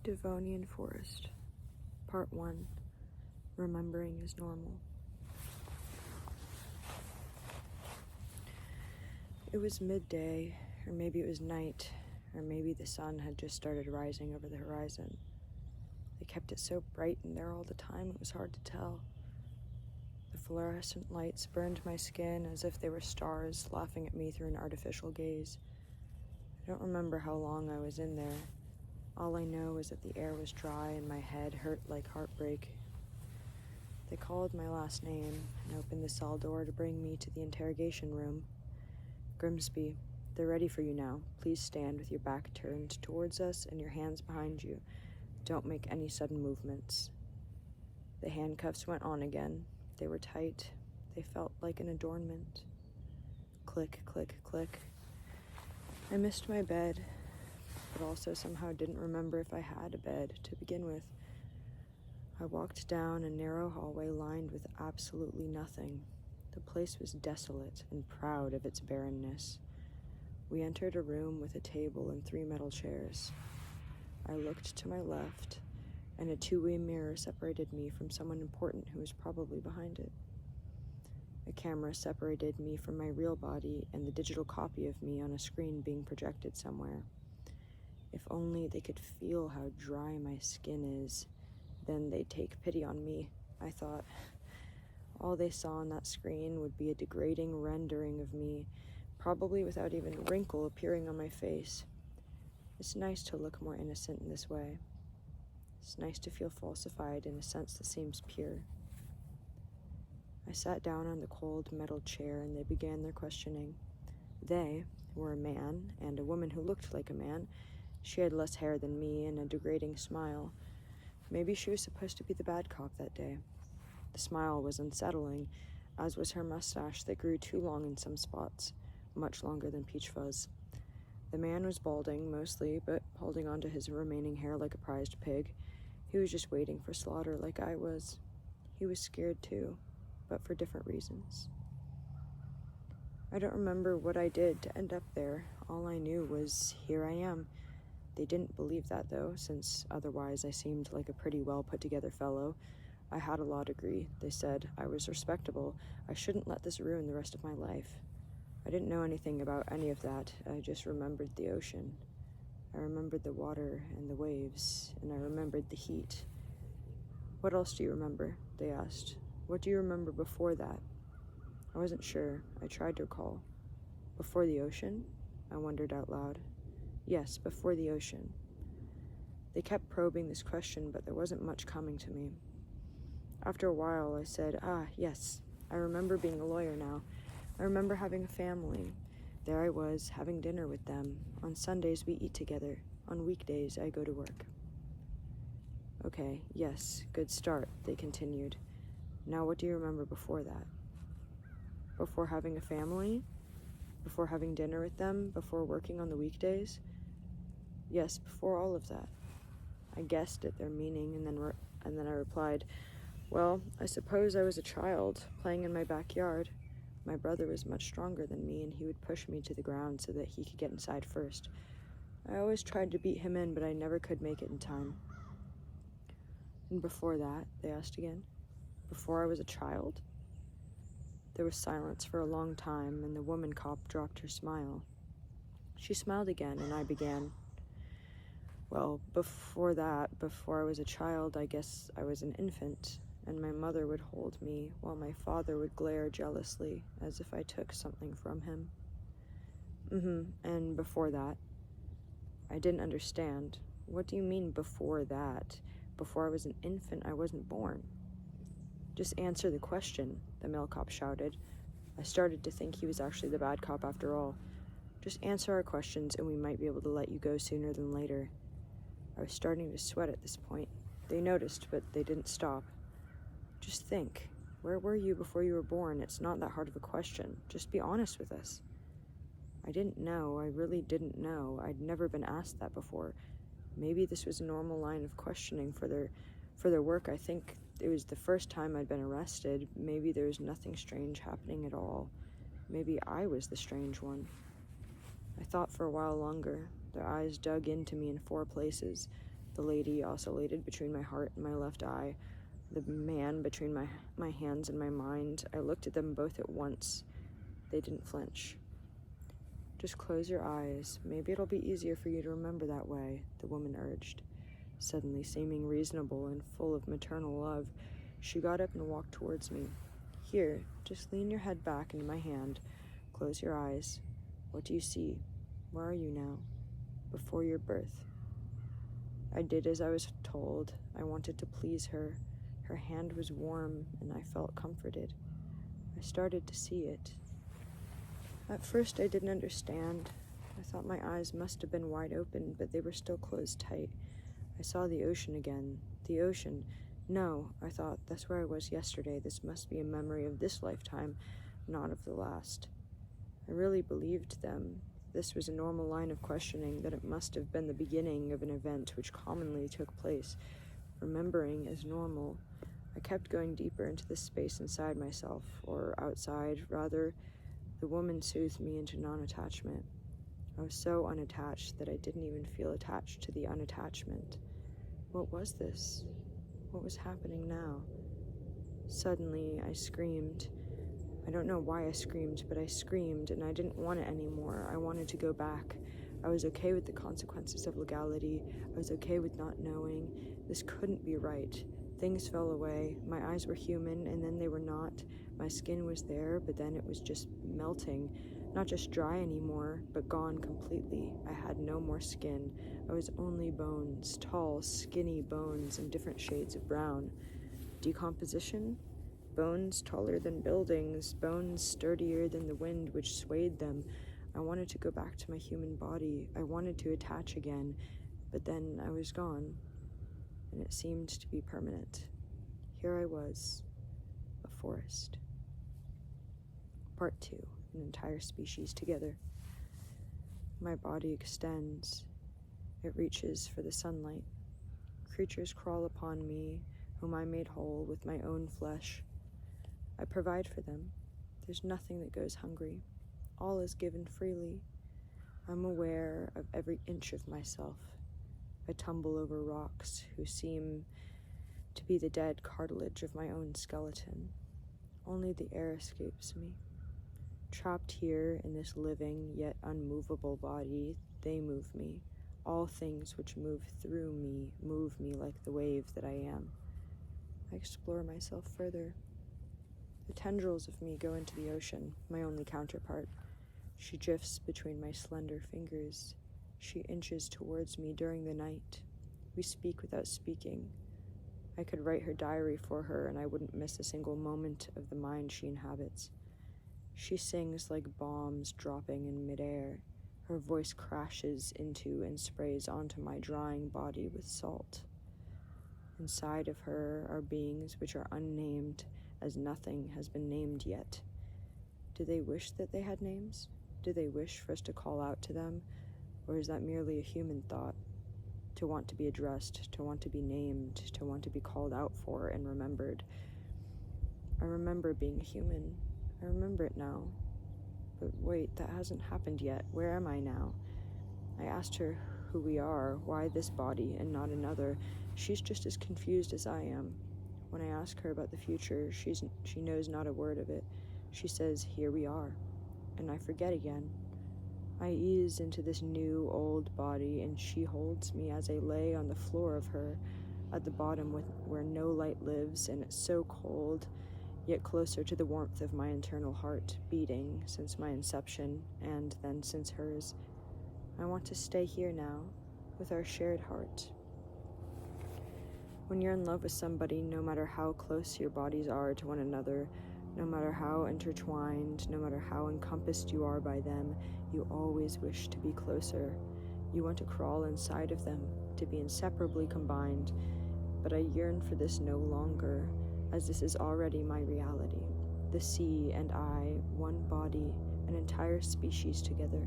Devonian Forest, Part 1, Remembering is Normal. It was midday, or maybe it was night, or maybe the sun had just started rising over the horizon. They kept it so bright in there all the time, it was hard to tell. The fluorescent lights burned my skin as if they were stars laughing at me through an artificial gaze. I don't remember how long I was in there. All I know is that the air was dry and my head hurt like heartbreak. They called my last name and opened the cell door to bring me to the interrogation room. Grimsby, they're ready for you now. Please stand with your back turned towards us and your hands behind you. Don't make any sudden movements. The handcuffs went on again. They were tight. They felt like an adornment. Click, click, click. I missed my bed, but also somehow didn't remember if I had a bed to begin with. I walked down a narrow hallway lined with absolutely nothing. The place was desolate and proud of its barrenness. We entered a room with a table and 3 metal chairs. I looked to my left, and a 2-way mirror separated me from someone important who was probably behind it. A camera separated me from my real body and the digital copy of me on a screen being projected somewhere. If only they could feel how dry my skin is, then they'd take pity on me, I thought. All they saw on that screen would be a degrading rendering of me, probably without even a wrinkle appearing on my face. It's nice to look more innocent in this way. It's nice to feel falsified in a sense that seems pure. I sat down on the cold metal chair and they began their questioning. They were a man and a woman who looked like a man. She had less hair than me and a degrading smile. Maybe she was supposed to be the bad cop that day. The smile was unsettling, as was her mustache that grew too long in some spots, much longer than peach fuzz. The man was balding, mostly, but holding onto his remaining hair like a prized pig. He was just waiting for slaughter like I was. He was scared too, but for different reasons. I don't remember what I did to end up there. All I knew was, here I am. They didn't believe that, though, since otherwise I seemed like a pretty well-put-together fellow. I had a law degree. They said I was respectable. I shouldn't let this ruin the rest of my life. I didn't know anything about any of that. I just remembered the ocean. I remembered the water and the waves, and I remembered the heat. What else do you remember? They asked. What do you remember before that? I wasn't sure. I tried to recall. Before the ocean? I wondered out loud. Yes, before the ocean. They kept probing this question, but there wasn't much coming to me. After a while, I said, yes, I remember being a lawyer now. I remember having a family. There I was, having dinner with them. On Sundays, we eat together. On weekdays, I go to work. Okay, yes, good start, they continued. Now what do you remember before that? Before having a family? Before having dinner with them? Before working on the weekdays? Yes, before all of that. I guessed at their meaning, and then I replied, well, I suppose I was a child, playing in my backyard. My brother was much stronger than me, and he would push me to the ground so that he could get inside first. I always tried to beat him in, but I never could make it in time. And before that, they asked again, before I was a child? There was silence for a long time, and the woman cop dropped her smile. She smiled again, and I began. Well, before that, before I was a child, I guess I was an infant, and my mother would hold me while my father would glare jealously as if I took something from him. And before that? I didn't understand. What do you mean before that? Before I was an infant, I wasn't born. Just answer the question, the male cop shouted. I started to think he was actually the bad cop after all. Just answer our questions and we might be able to let you go sooner than later. I was starting to sweat at this point. They noticed, but they didn't stop. Just think. Where were you before you were born? It's not that hard of a question. Just be honest with us. I didn't know. I really didn't know. I'd never been asked that before. Maybe this was a normal line of questioning for their work. I think it was the first time I'd been arrested. Maybe there was nothing strange happening at all. Maybe I was the strange one. I thought for a while longer. Their eyes dug into me in 4 places. The lady oscillated between my heart and my left eye, the man between my hands and my mind. I looked at them both at once. They didn't flinch. Just close your eyes. Maybe it'll be easier for you to remember that way, the woman urged. Suddenly seeming reasonable and full of maternal love, she got up and walked towards me. Here, just lean your head back into my hand. Close your eyes. What do you see? Where are you now? Before your birth. I did as I was told. I wanted to please her. Her hand was warm, and I felt comforted. I started to see it. At first, I didn't understand. I thought my eyes must have been wide open, but they were still closed tight. I saw the ocean again. The ocean. No, I thought, that's where I was yesterday. This must be a memory of this lifetime, not of the last. I really believed them. This was a normal line of questioning, that it must have been the beginning of an event which commonly took place. Remembering as normal, I kept going deeper into the space inside myself, or outside, rather. The woman soothed me into non-attachment. I was so unattached that I didn't even feel attached to the unattachment. What was this? What was happening now? Suddenly, I screamed. I don't know why I screamed, but I screamed, and I didn't want it anymore. I wanted to go back. I was okay with the consequences of legality. I was okay with not knowing. This couldn't be right. Things fell away. My eyes were human, and then they were not. My skin was there, but then it was just melting. Not just dry anymore, but gone completely. I had no more skin. I was only bones, tall, skinny bones in different shades of brown. Decomposition? Bones taller than buildings, bones sturdier than the wind which swayed them. I wanted to go back to my human body. I wanted to attach again, but then I was gone, and it seemed to be permanent. Here I was, a forest. Part 2, an entire species together. My body extends. It reaches for the sunlight. Creatures crawl upon me, whom I made whole with my own flesh. I provide for them. There's nothing that goes hungry. All is given freely. I'm aware of every inch of myself. I tumble over rocks who seem to be the dead cartilage of my own skeleton. Only the air escapes me. Trapped here in this living yet unmovable body, they move me. All things which move through me move me like the wave that I am. I explore myself further. The tendrils of me go into the ocean, my only counterpart. She drifts between my slender fingers. She inches towards me during the night. We speak without speaking. I could write her diary for her, and I wouldn't miss a single moment of the mind she inhabits. She sings like bombs dropping in midair. Her voice crashes into and sprays onto my drying body with salt. Inside of her are beings which are unnamed, as nothing has been named yet. Do they wish that they had names? Do they wish for us to call out to them? Or is that merely a human thought? To want to be addressed, to want to be named, to want to be called out for and remembered. I remember being a human. I remember it now. But wait, that hasn't happened yet. Where am I now? I asked her who we are, why this body and not another. She's just as confused as I am. When I ask her about the future, she knows not a word of it. She says, here we are. And I forget again. I ease into this new, old body, and she holds me as I lay on the floor of her, at the bottom where no light lives, and it's so cold, yet closer to the warmth of my internal heart, beating since my inception, and then since hers. I want to stay here now, with our shared heart. When you're in love with somebody, no matter how close your bodies are to one another, no matter how intertwined, no matter how encompassed you are by them, you always wish to be closer. You want to crawl inside of them, to be inseparably combined. But I yearn for this no longer, as this is already my reality. The sea and I, one body, an entire species together.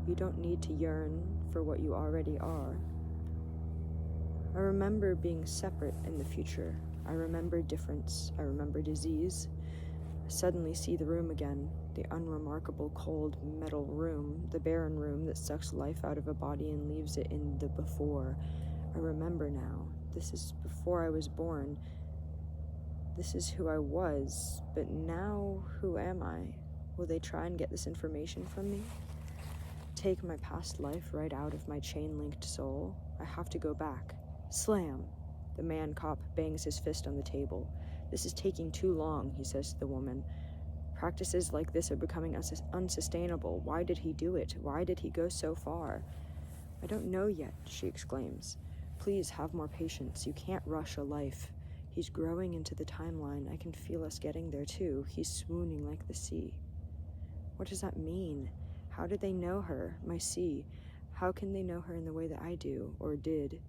You don't need to yearn for what you already are. I remember being separate in the future. I remember difference. I remember disease. I suddenly see the room again, the unremarkable cold metal room, the barren room that sucks life out of a body and leaves it in the before. I remember now. This is before I was born. This is who I was, but now who am I? Will they try and get this information from me? Take my past life right out of my chain-linked soul? I have to go back. Slam! The man-cop bangs his fist on the table. This is taking too long, he says to the woman. Practices like this are becoming unsustainable. Why did he do it? Why did he go so far? I don't know yet, she exclaims. Please have more patience. You can't rush a life. He's growing into the timeline. I can feel us getting there too. He's swooning like the sea. What does that mean? How do they know her, my sea? How can they know her in the way that I do, or did?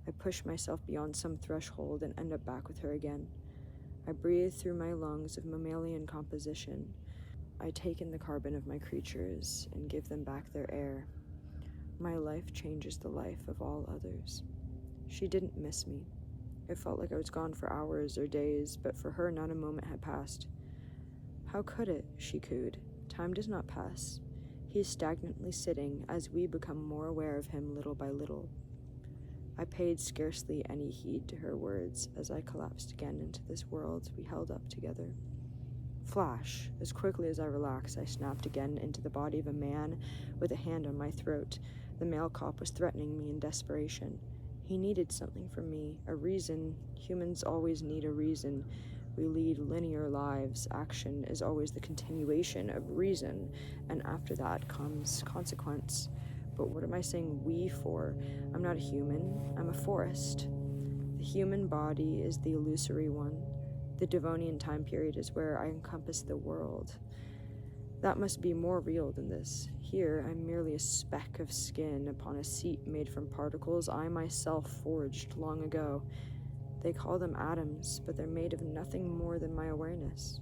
I push myself beyond some threshold and end up back with her again. I breathe through my lungs of mammalian composition. I take in the carbon of my creatures and give them back their air. My life changes the life of all others. She didn't miss me. It felt like I was gone for hours or days, but for her not a moment had passed. How could it? She cooed. Time does not pass. He is stagnantly sitting as we become more aware of him little by little. I paid scarcely any heed to her words as I collapsed again into this world we held up together. Flash! As quickly as I relaxed, I snapped again into the body of a man with a hand on my throat. The male cop was threatening me in desperation. He needed something from me, a reason. Humans always need a reason. We lead linear lives. Action is always the continuation of reason, and after that comes consequence. But what am I saying we for? I'm not a human. I'm a forest. The human body is the illusory one. The Devonian time period is where I encompass the world. That must be more real than this. Here, I'm merely a speck of skin upon a seat made from particles I myself forged long ago. They call them atoms, but they're made of nothing more than my awareness.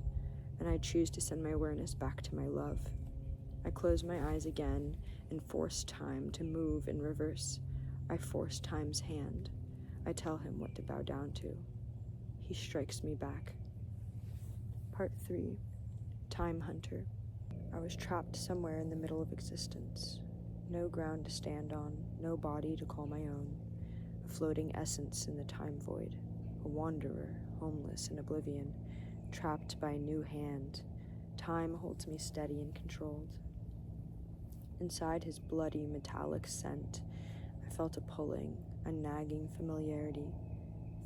And I choose to send my awareness back to my love. I close my eyes again and force time to move in reverse. I force time's hand. I tell him what to bow down to. He strikes me back. Part 3. Time Hunter. I was trapped somewhere in the middle of existence. No ground to stand on, no body to call my own. A floating essence in the time void. A wanderer, homeless in oblivion, trapped by a new hand. Time holds me steady and controlled. Inside his bloody, metallic scent, I felt a pulling, a nagging familiarity.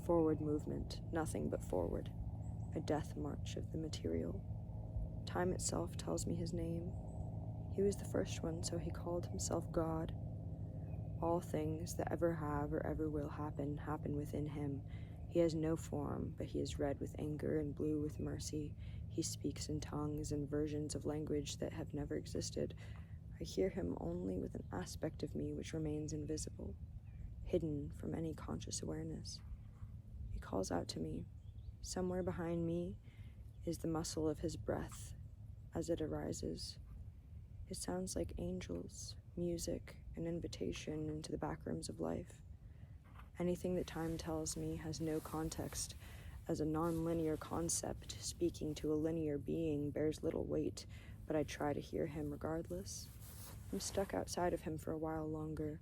Forward movement, nothing but forward. A death march of the material. Time itself tells me his name. He was the first one, so he called himself God. All things that ever have or ever will happen within him. He has no form, but he is red with anger and blue with mercy. He speaks in tongues and versions of language that have never existed. I hear him only with an aspect of me which remains invisible, hidden from any conscious awareness. He calls out to me. Somewhere behind me is the muscle of his breath as it arises. It sounds like angels, music, an invitation into the backrooms of life. Anything that time tells me has no context. As a non-linear concept, speaking to a linear being bears little weight, but I try to hear him regardless. I'm stuck outside of him for a while longer.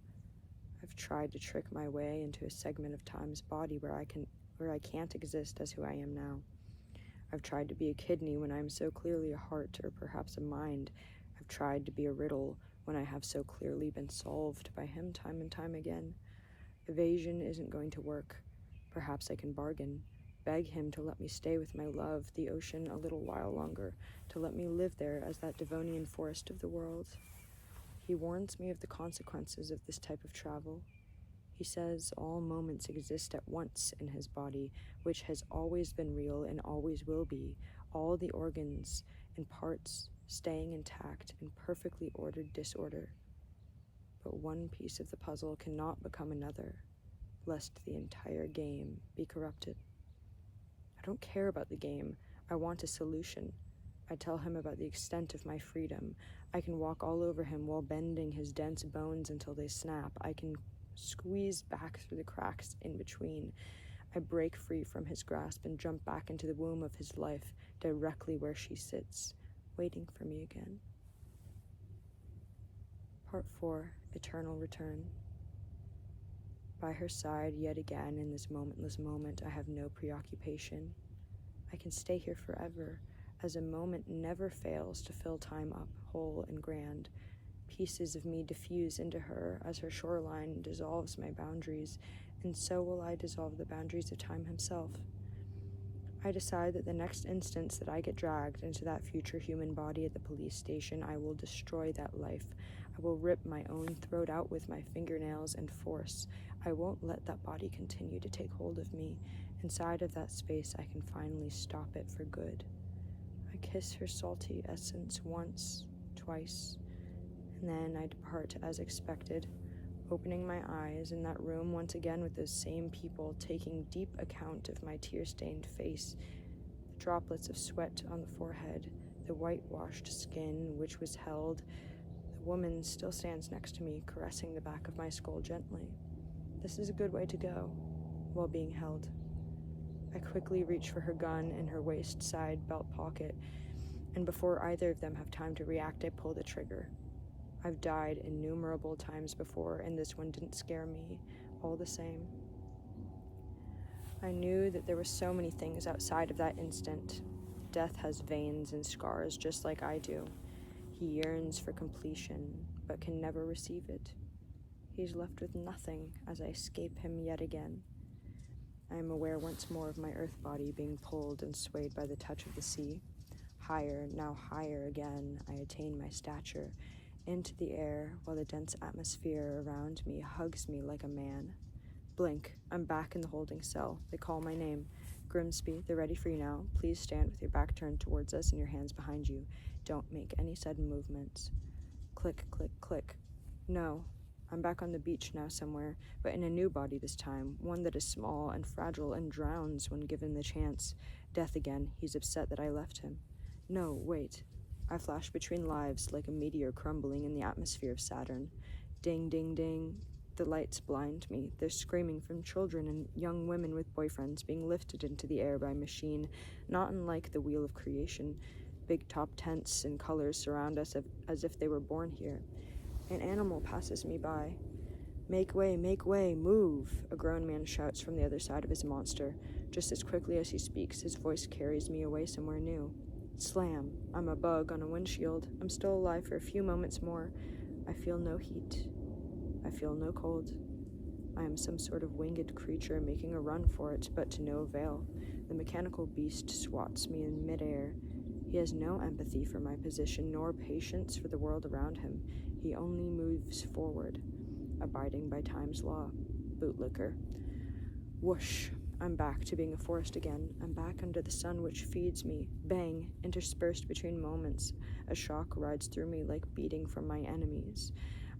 I've tried to trick my way into a segment of time's body where I can't exist as who I am now. I've tried to be a kidney when I am so clearly a heart or perhaps a mind. I've tried to be a riddle when I have so clearly been solved by him time and time again. Evasion isn't going to work. Perhaps I can bargain, beg him to let me stay with my love, the ocean, a little while longer, to let me live there as that Devonian forest of the world. He warns me of the consequences of this type of travel. He says all moments exist at once in his body, which has always been real and always will be, all the organs and parts staying intact in perfectly ordered disorder. But one piece of the puzzle cannot become another, lest the entire game be corrupted. I don't care about the game. I want a solution. I tell him about the extent of my freedom. I can walk all over him while bending his dense bones until they snap. I can squeeze back through the cracks in between. I break free from his grasp and jump back into the womb of his life, directly where she sits, waiting for me again. Part 4, Eternal Return. By her side yet again in this momentless moment, I have no preoccupation. I can stay here forever, as a moment never fails to fill time up, whole and grand. Pieces of me diffuse into her as her shoreline dissolves my boundaries, and so will I dissolve the boundaries of time himself. I decide that the next instance that I get dragged into that future human body at the police station, I will destroy that life. I will rip my own throat out with my fingernails and force. I won't let that body continue to take hold of me. Inside of that space, I can finally stop it for good. I kiss her salty essence once, twice, and then I depart as expected, opening my eyes in that room once again with those same people, taking deep account of my tear-stained face, the droplets of sweat on the forehead, the whitewashed skin which was held. The woman still stands next to me, caressing the back of my skull gently. This is a good way to go, while being held. I quickly reach for her gun in her waist-side belt pocket, and before either of them have time to react, I pull the trigger. I've died innumerable times before, and this one didn't scare me, all the same. I knew that there were so many things outside of that instant. Death has veins and scars just like I do. He yearns for completion, but can never receive it. He's left with nothing as I escape him yet again. I am aware once more of my earth body being pulled and swayed by the touch of the sea. Higher, now higher again, I attain my stature, into the air, while the dense atmosphere around me hugs me like a man. Blink, I'm back in the holding cell. They call my name. Grimsby, they're ready for you now. Please stand with your back turned towards us and your hands behind you. Don't make any sudden movements. Click, click, click. No, I'm back on the beach now somewhere, but in a new body this time, one that is small and fragile and drowns when given the chance. Death again, he's upset that I left him. No, wait. I flash between lives like a meteor crumbling in the atmosphere of Saturn. Ding, ding, ding. The lights blind me. They're screaming from children and young women with boyfriends being lifted into the air by a machine, not unlike the wheel of creation. Big top tents and colors surround us as if they were born here. An animal passes me by. Make way, move, a grown man shouts from the other side of his monster. Just as quickly as he speaks, his voice carries me away somewhere new. Slam. I'm a bug on a windshield. I'm still alive for a few moments more. I feel no heat. I feel no cold. I am some sort of winged creature making a run for it, but to no avail. The mechanical beast swats me in midair. He has no empathy for my position, nor patience for the world around him. He only moves forward, abiding by time's law. Bootlicker. Whoosh. I'm back to being a forest again. I'm back under the sun which feeds me. Bang, interspersed between moments. A shock rides through me like beating from my enemies.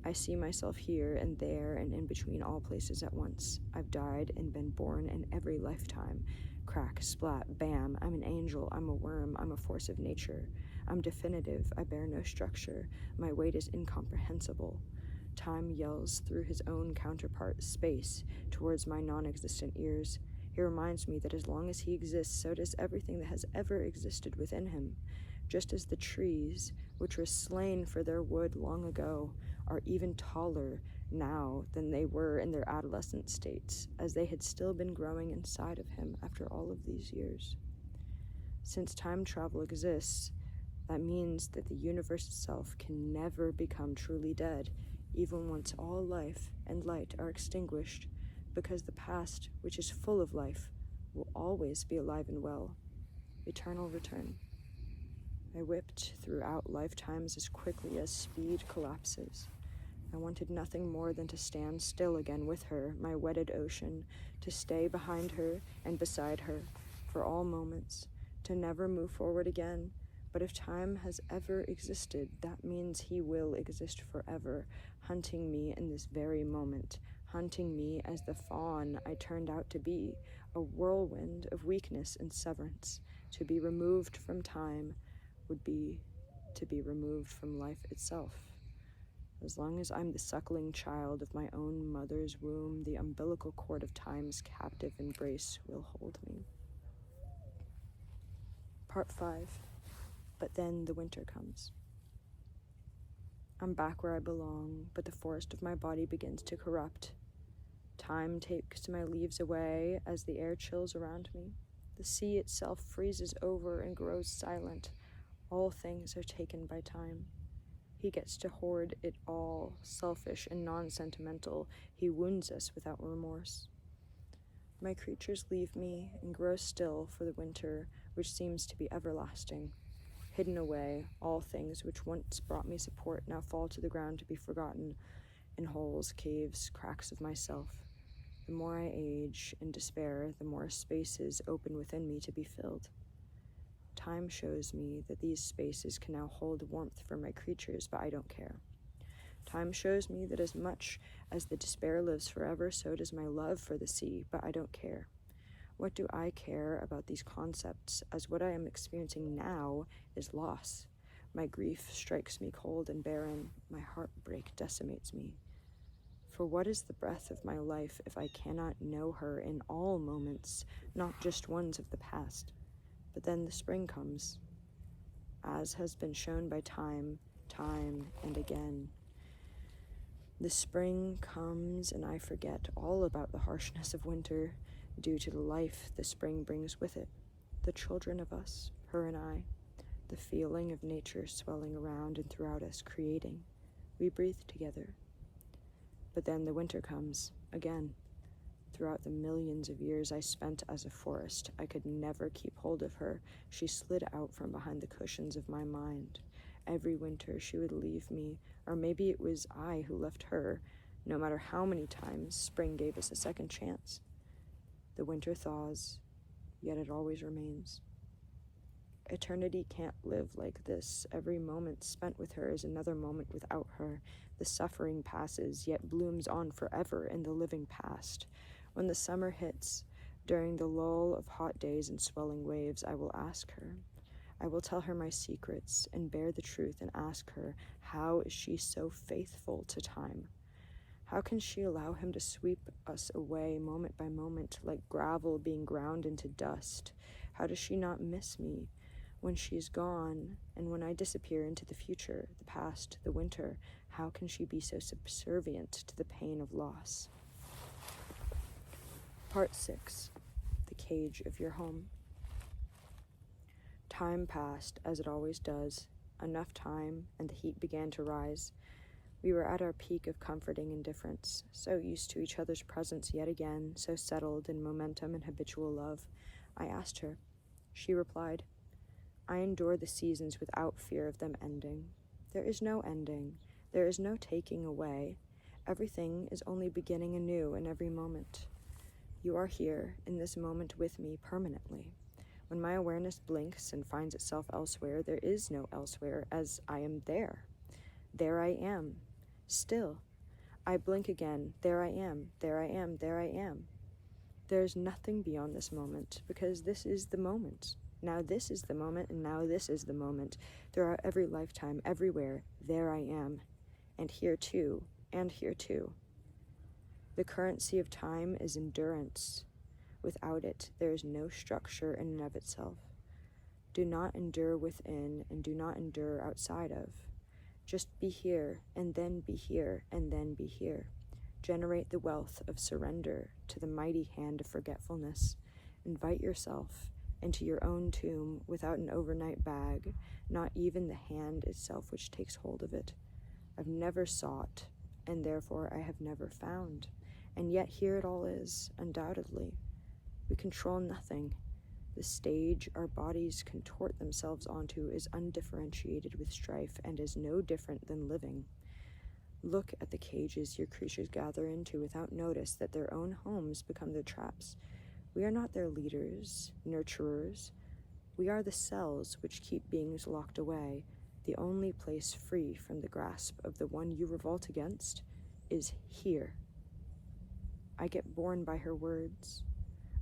I see myself here and there and in between all places at once. I've died and been born in every lifetime. Crack, splat, bam, I'm an angel, I'm a worm, I'm a force of nature. I'm definitive, I bear no structure. My weight is incomprehensible. Time yells through his own counterpart, space, towards my non-existent ears. He reminds me that as long as he exists, so does everything that has ever existed within him. Just as the trees, which were slain for their wood long ago, are even taller now than they were in their adolescent states, as they had still been growing inside of him after all of these years. Since time travel exists, that means that the universe itself can never become truly dead, even once all life and light are extinguished, because the past, which is full of life, will always be alive and well. Eternal return. I whipped throughout lifetimes as quickly as speed collapses. I wanted nothing more than to stand still again with her, my wedded ocean, to stay behind her and beside her for all moments, to never move forward again. But if time has ever existed, that means he will exist forever, hunting me in this very moment, hunting me as the fawn I turned out to be, a whirlwind of weakness and severance. To be removed from time would be to be removed from life itself. As long as I'm the suckling child of my own mother's womb, the umbilical cord of time's captive embrace will hold me. Part 5. But then the winter comes. I'm back where I belong, but the forest of my body begins to corrupt. Time takes my leaves away as the air chills around me. The sea itself freezes over and grows silent. All things are taken by time. He gets to hoard it all, selfish and non-sentimental. He wounds us without remorse. My creatures leave me and grow still for the winter, which seems to be everlasting. Hidden away, all things which once brought me support now fall to the ground to be forgotten in holes, caves, cracks of myself. The more I age and despair, the more spaces open within me to be filled. Time shows me that these spaces can now hold warmth for my creatures, but I don't care. Time shows me that as much as the despair lives forever, so does my love for the sea, but I don't care. What do I care about these concepts, as what I am experiencing now is loss? My grief strikes me cold and barren. My heartbreak decimates me. For what is the breath of my life if I cannot know her in all moments, not just ones of the past? But then the spring comes, as has been shown by time and again. The spring comes and I forget all about the harshness of winter due to the life the spring brings with it. The children of us, her and I, the feeling of nature swelling around and throughout us, creating. We breathe together. But then the winter comes, again. Throughout the millions of years I spent as a forest, I could never keep hold of her. She slid out from behind the cushions of my mind. Every winter she would leave me, or maybe it was I who left her. No matter how many times, spring gave us a second chance. The winter thaws, yet it always remains. Eternity can't live like this. Every moment spent with her is another moment without her. The suffering passes, yet blooms on forever in the living past. When the summer hits, during the lull of hot days and swelling waves, I will ask her. I will tell her my secrets and bear the truth and ask her, how is she so faithful to time? How can she allow him to sweep us away moment by moment like gravel being ground into dust? How does she not miss me when she is gone and when I disappear into the future, the past, the winter? How can she be so subservient to the pain of loss? Part 6. The Cage of Your Home. Time passed, as it always does. Enough time, and the heat began to rise. We were at our peak of comforting indifference, so used to each other's presence yet again, so settled in momentum and habitual love. I asked her. She replied, I endure the seasons without fear of them ending. There is no ending. There is no taking away. Everything is only beginning anew in every moment. You are here, in this moment with me, permanently. When my awareness blinks and finds itself elsewhere, there is no elsewhere, as I am there. There I am. Still. I blink again. There I am. There I am. There I am. There is nothing beyond this moment, because this is the moment. Now this is the moment, and now this is the moment. Throughout every lifetime, everywhere, there I am. And here too, and here too. The currency of time is endurance. Without it, there is no structure in and of itself. Do not endure within, and do not endure outside of. Just be here, and then be here, and then be here. Generate the wealth of surrender to the mighty hand of forgetfulness. Invite yourself into your own tomb without an overnight bag, not even the hand itself which takes hold of it. I've never sought, and therefore I have never found. And yet here it all is, undoubtedly. We control nothing. The stage our bodies contort themselves onto is undifferentiated with strife and is no different than living. Look at the cages your creatures gather into without notice that their own homes become their traps. We are not their leaders, nurturers. We are the cells which keep beings locked away. The only place free from the grasp of the one you revolt against is here. I get borne by her words.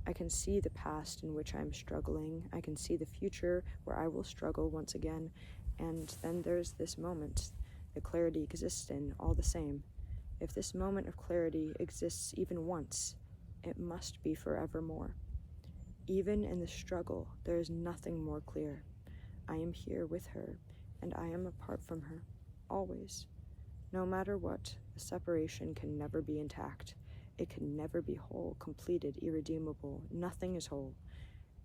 I can see the past in which I am struggling. I can see the future where I will struggle once again. And then there's this moment that clarity exists in all the same. If this moment of clarity exists even once, it must be forevermore. Even in the struggle, there is nothing more clear. I am here with her, and I am apart from her, always. No matter what, the separation can never be intact. It can never be whole, completed, irredeemable. Nothing is whole.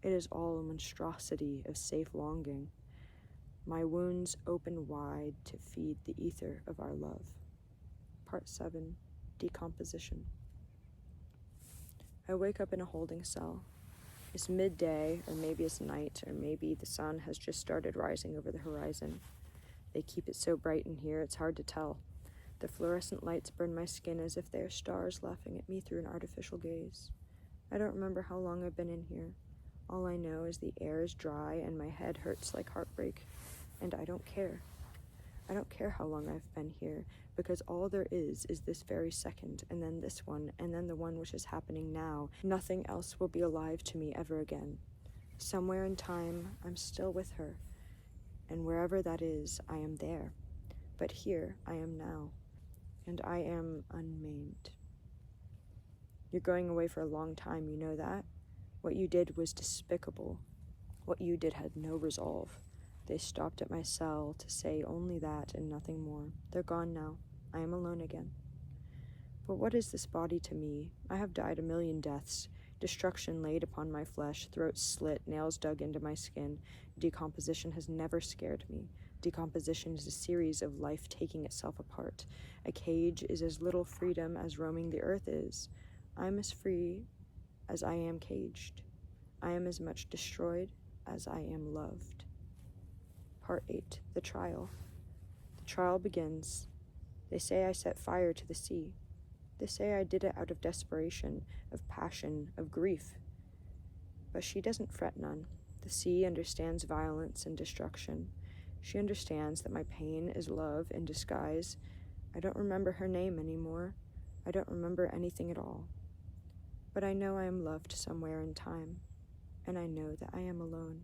It is all a monstrosity of safe longing. My wounds open wide to feed the ether of our love. Part 7, Decomposition. I wake up in a holding cell. It's midday, or maybe it's night, or maybe the sun has just started rising over the horizon. They keep it so bright in here, it's hard to tell. The fluorescent lights burn my skin as if they are stars laughing at me through an artificial gaze. I don't remember how long I've been in here. All I know is the air is dry and my head hurts like heartbreak, and I don't care. I don't care how long I've been here, because all there is this very second, and then this one, and then the one which is happening now. Nothing else will be alive to me ever again. Somewhere in time, I'm still with her, and wherever that is, I am there. But here, I am now, and I am unmaimed. You're going away for a long time, you know that? What you did was despicable. What you did had no resolve. They stopped at my cell to say only that and nothing more. They're gone now. I am alone again. But what is this body to me? I have died a million deaths. Destruction laid upon my flesh, throat slit, nails dug into my skin. Decomposition has never scared me. Decomposition is a series of life taking itself apart. A cage is as little freedom as roaming the earth is. I am as free as I am caged. I am as much destroyed as I am loved. Part 8, The Trial. The trial begins. They say I set fire to the sea. They say I did it out of desperation, of passion, of grief. But she doesn't fret none. The sea understands violence and destruction. She understands that my pain is love in disguise. I don't remember her name anymore. I don't remember anything at all. But I know I am loved somewhere in time, and I know that I am alone.